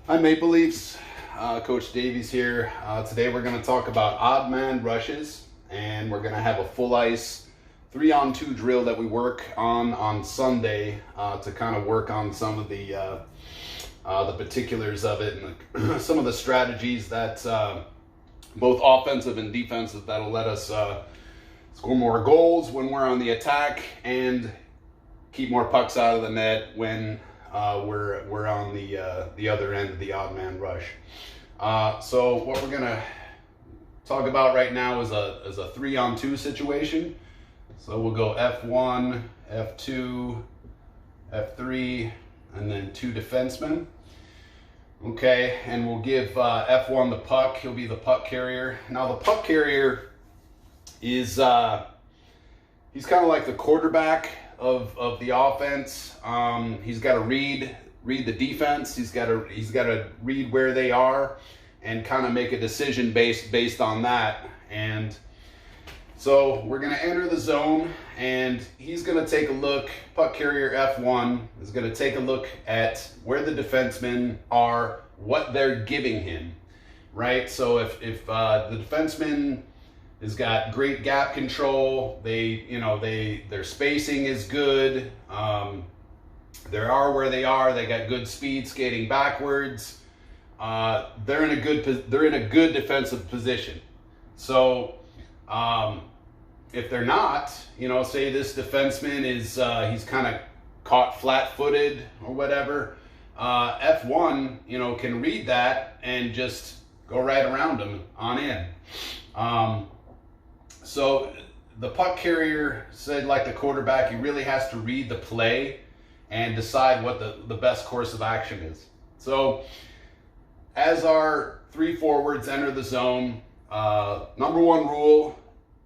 Hi Maple Leafs, Coach Davies here. Today we're going to talk about odd man rushes, and we're going to have a full ice 3-on-2 drill that we work on Sunday to kind of work on some of the particulars of it and some of the strategies that both offensive and defensive that'll let us score more goals when we're on the attack and keep more pucks out of the net when we're on the other end of the odd man rush. So what we're gonna talk about right now is a 3-on-2 situation. So we'll go F1, F2, F3, and then 2 defensemen. Okay, and we'll give F1 the puck. He'll be the puck carrier. Now the puck carrier is he's kind of like the quarterback of the offense. He's got to read the defense. He's got to read where they are and kind of make a decision based on that. And so we're going to enter the zone, and he's going to take a look. Puck carrier F1 is going to take a look at where the defensemen are, what they're giving him, right? So if the defenseman has got great gap control, their spacing is good, they are where they are, they got good speed skating backwards, they're in a good defensive position. So if they're not, say this defenseman is he's kind of caught flat-footed or whatever, F1 can read that and just go right around him on in. So the puck carrier said, like the quarterback, he really has to read the play and decide what the best course of action is. So as our 3 forwards enter the zone, number 1 rule,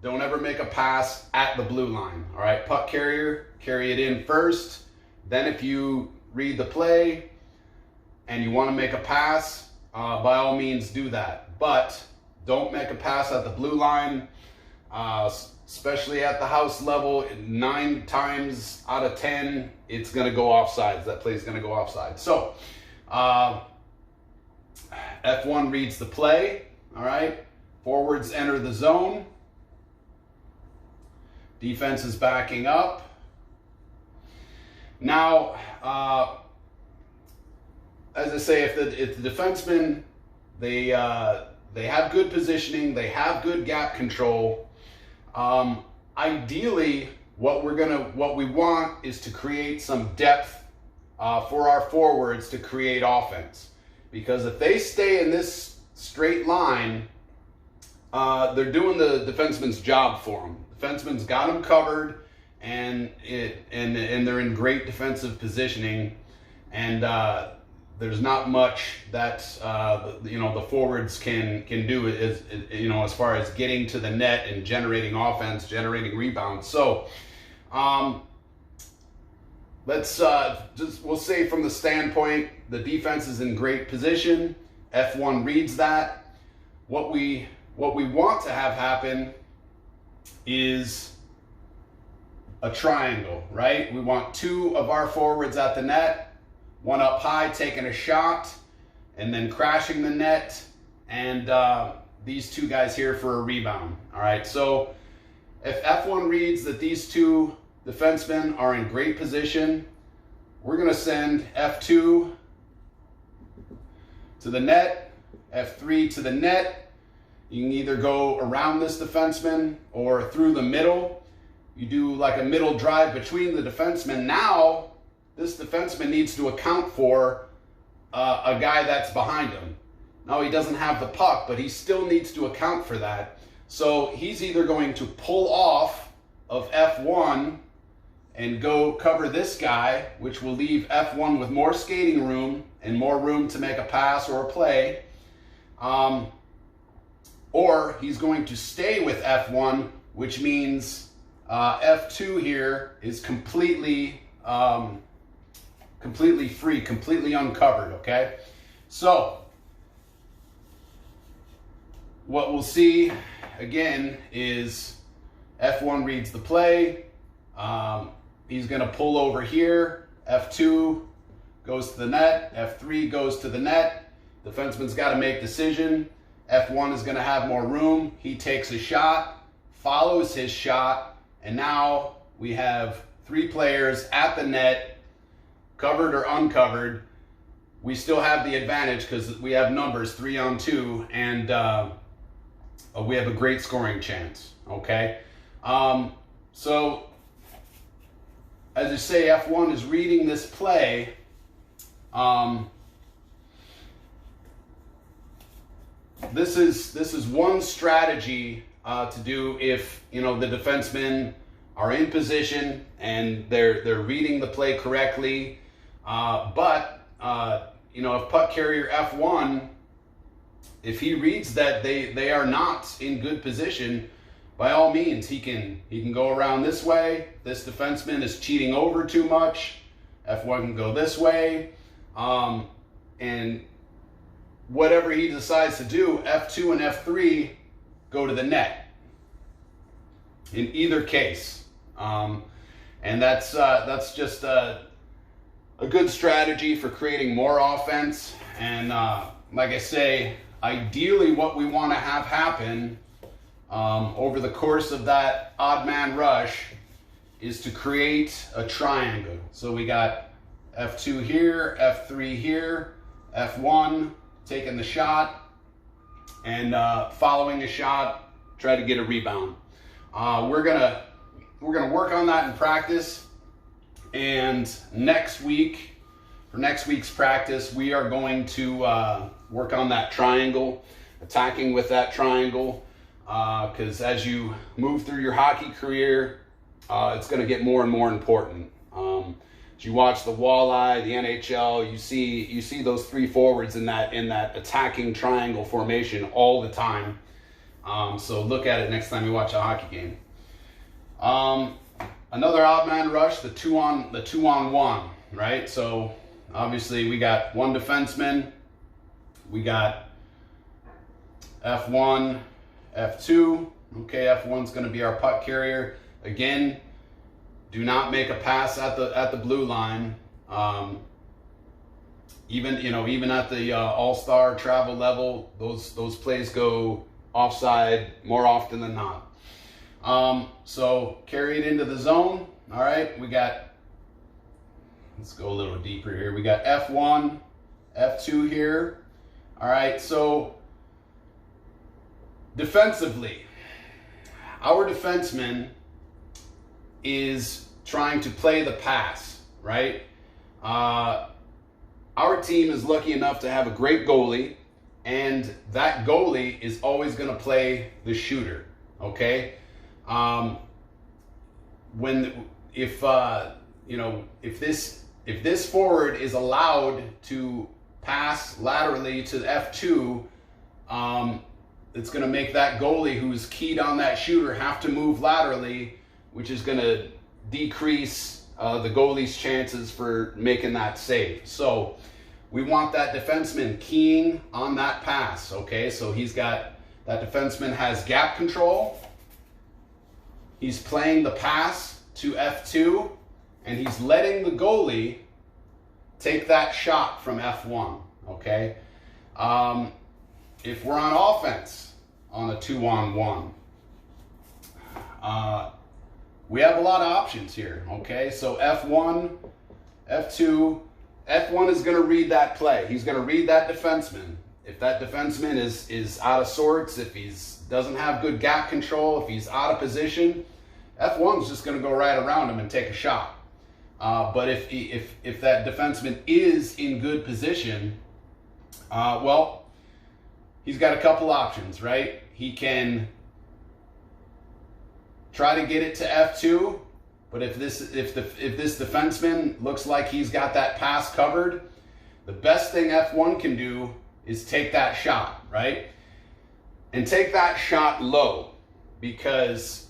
don't ever make a pass at the blue line. All right, puck carrier, carry it in first. Then if you read the play and you want to make a pass, by all means do that. But don't make a pass at the blue line. Especially at the house level, 9 times out of 10, it's going to go offsides. That play is going to go offside. So, F1 reads the play. All right. Forwards enter the zone. Defense is backing up. Now, as I say, if the defensemen, they have good positioning, they have good gap control. Ideally, what we want is to create some depth for our forwards to create offense. Because if they stay in this straight line, they're doing the defenseman's job for them. The defenseman's got them covered, and they're in great defensive positioning, and there's not much that the forwards can do as far as getting to the net and generating offense, generating rebounds. So we'll say from the standpoint, the defense is in great position. F1 reads that. What we want to have happen is a triangle, right? We want 2 of our forwards at the net, 1 up high taking a shot and then crashing the net, and these 2 guys here for a rebound. All right, so if F1 reads that these 2 defensemen are in great position, we're going to send F2 to the net, F3 to the net. You can either go around this defenseman or through the middle. You do like a middle drive between the defensemen. Now, this defenseman needs to account for a guy that's behind him. Now, he doesn't have the puck, but he still needs to account for that. So he's either going to pull off of F1 and go cover this guy, which will leave F1 with more skating room and more room to make a pass or a play. Or he's going to stay with F1, which means F2 here is completely free, completely uncovered, okay? So, what we'll see, again, is F1 reads the play. He's going to pull over here. F2 goes to the net. F3 goes to the net. Defenseman's got to make decision. F1 is going to have more room. He takes a shot, follows his shot, and now we have 3 players at the net, covered or uncovered. We still have the advantage because we have numbers 3-on-2, and we have a great scoring chance. Okay, so as I say, F1 is reading this play. This is one strategy to do if the defensemen are in position and they're reading the play correctly. But if puck carrier F1, if he reads that they are not in good position, by all means he can go around this way. This defenseman is cheating over too much. F1 can go this way, and whatever he decides to do, F2 and F3 go to the net. In either case, and that's just a good strategy for creating more offense. And like I say, ideally, what we want to have happen over the course of that odd man rush is to create a triangle. So we got F2 here, F3 here, F1 taking the shot, and following the shot, try to get a rebound. We're gonna work on that in practice, and for next week's practice, we are going to work on that triangle, attacking with that triangle, because as you move through your hockey career, it's going to get more and more important. As you watch the Walleye, the NHL, you see those 3 forwards in that attacking triangle formation all the time. So look at it next time you watch a hockey game. Another odd man rush, the 2-on-1, right? So obviously we got 1 defenseman, we got F1, F2. Okay, F1's going to be our puck carrier. Again, do not make a pass at the blue line. Even at the all-star travel level, those plays go offside more often than not. So carry it into the zone. All right, let's go a little deeper here. We got F1, F2 here. All right, so defensively, our defenseman is trying to play the pass, right? Our team is lucky enough to have a great goalie, and that goalie is always going to play the shooter, okay? If this forward is allowed to pass laterally to F2, it's going to make that goalie who's keyed on that shooter have to move laterally, which is going to decrease the goalie's chances for making that save. So we want that defenseman keying on that pass, okay? So that defenseman has gap control. He's playing the pass to F2, and he's letting the goalie take that shot from F1, okay? If we're on offense on a 2-on-1, we have a lot of options here, okay? So F1, F2, F1 is going to read that play. He's going to read that defenseman. If that defenseman is out of sorts, if he doesn't have good gap control, if he's out of position, F1's just going to go right around him and take a shot. But if that defenseman is in good position, well, he's got a couple options, right? He can try to get it to F2, but if this defenseman looks like he's got that pass covered, the best thing F1 can do is take that shot, right? And take that shot low, because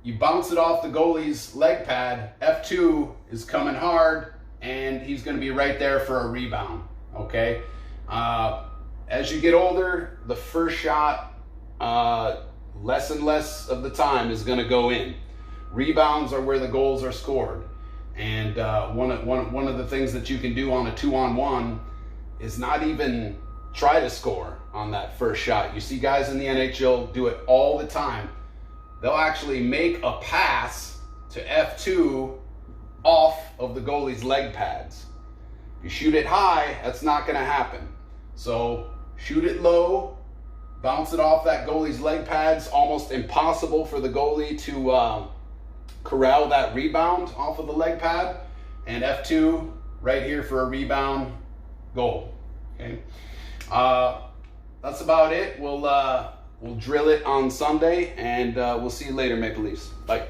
you bounce it off the goalie's leg pad, F2 is coming hard, and he's going to be right there for a rebound, okay? As you get older, the first shot, less and less of the time is going to go in. Rebounds are where the goals are scored. And one of the things that you can do on a 2-on-1 is not even try to score on that first shot. You see guys in the NHL do it all the time. They'll actually make a pass to F2 off of the goalie's leg pads. If you shoot it high, that's not going to happen. So shoot it low, bounce it off that goalie's leg pads. Almost impossible for the goalie to corral that rebound off of the leg pad. And F2 right here for a rebound, goal. Okay, that's about it. We'll drill it on Sunday, and we'll see you later, Maple Leafs. Bye.